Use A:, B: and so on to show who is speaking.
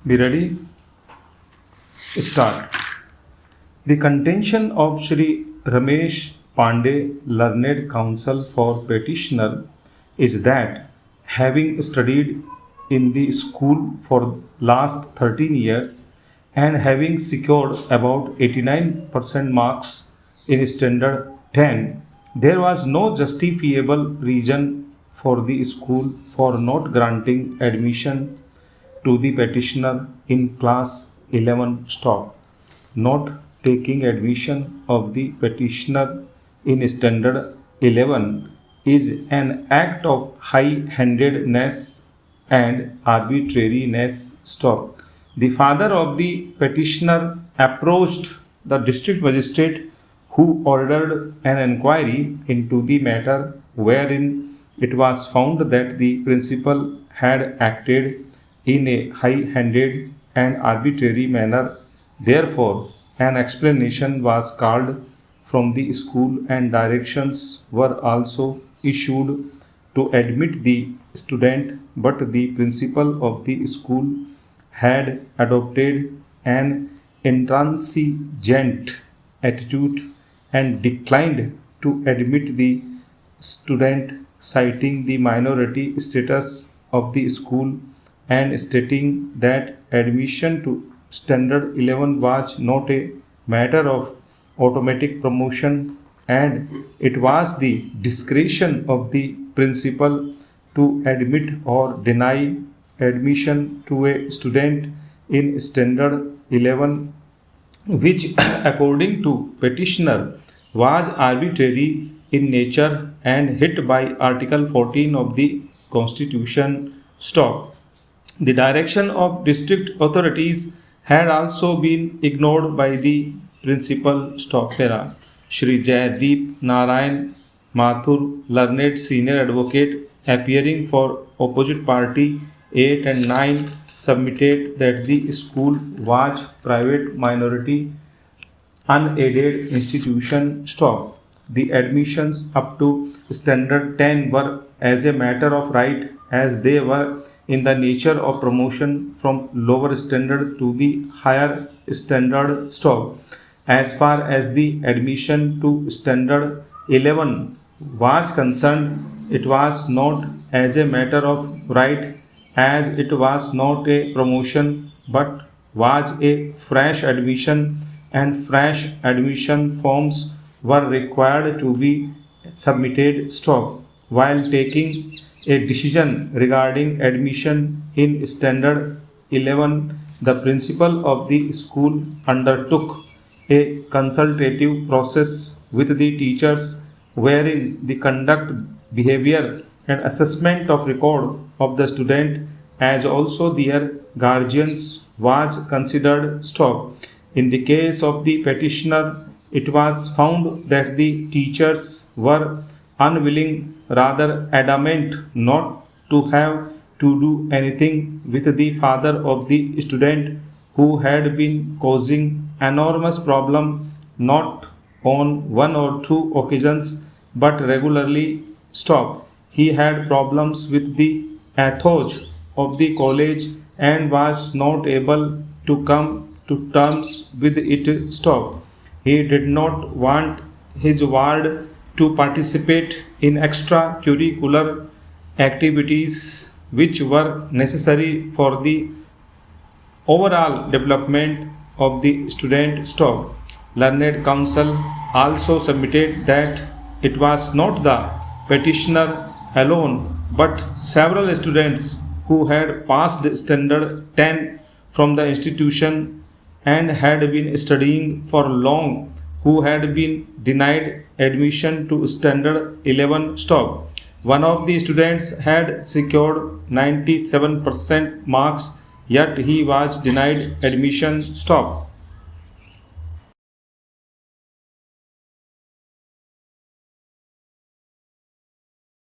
A: Be ready? Start. The contention of Shri Ramesh Pandey, learned counsel for petitioner, is that having studied in the school for last 13 years and having secured about 89% marks in standard 10, there was no justifiable reason for the school for not granting admission to the petitioner in class 11 stop. Not taking admission of the petitioner in standard 11 is an act of high-handedness and arbitrariness. Stop. The father of the petitioner approached the district magistrate, who ordered an inquiry into the matter, wherein it was found that the principal had acted in a high-handed and arbitrary manner. Therefore, an explanation was called from the school and directions were also issued to admit the student, but the principal of the school had adopted an intransigent attitude and declined to admit the student, citing the minority status of the school and stating that admission to standard 11 was not a matter of automatic promotion and it was the discretion of the principal to admit or deny admission to a student in standard 11, which according to petitioner was arbitrary in nature and hit by article 14 of the constitution. Stop. The direction of district authorities had also been ignored by the principal. Stop. Para. Shri Jaydeep Narayan Mathur, learned senior advocate appearing for opposite party 8 and 9, submitted that the school was private minority unaided institution. Stop. The admissions up to standard 10 were as a matter of right, as they were in the nature of promotion from lower standard to the higher standard. Stop. As far as the admission to standard 11 was concerned, it was not as a matter of right, as it was not a promotion but was a fresh admission, and fresh admission forms were required to be submitted. Stop. While taking a decision regarding admission in standard 11, the principal of the school undertook a consultative process with the teachers, wherein the conduct, behavior, and assessment of record of the student as also their guardians was considered. Stop. In the case of the petitioner, it was found that the teachers were unwilling, rather adamant, not to have to do anything with the father of the student, who had been causing enormous problem not on one or two occasions but regularly. Stop. He had problems with the ethos of the college and was not able to come to terms with it. Stop. He did not want his ward to participate in extracurricular activities which were necessary for the overall development of the student. Stop. Learned counsel also submitted that it was not the petitioner alone but several students who had passed standard 10 from the institution and had been studying for long who had been denied admission to standard 11. Stop. One of the students had secured 97% marks, yet he was denied admission. Stop.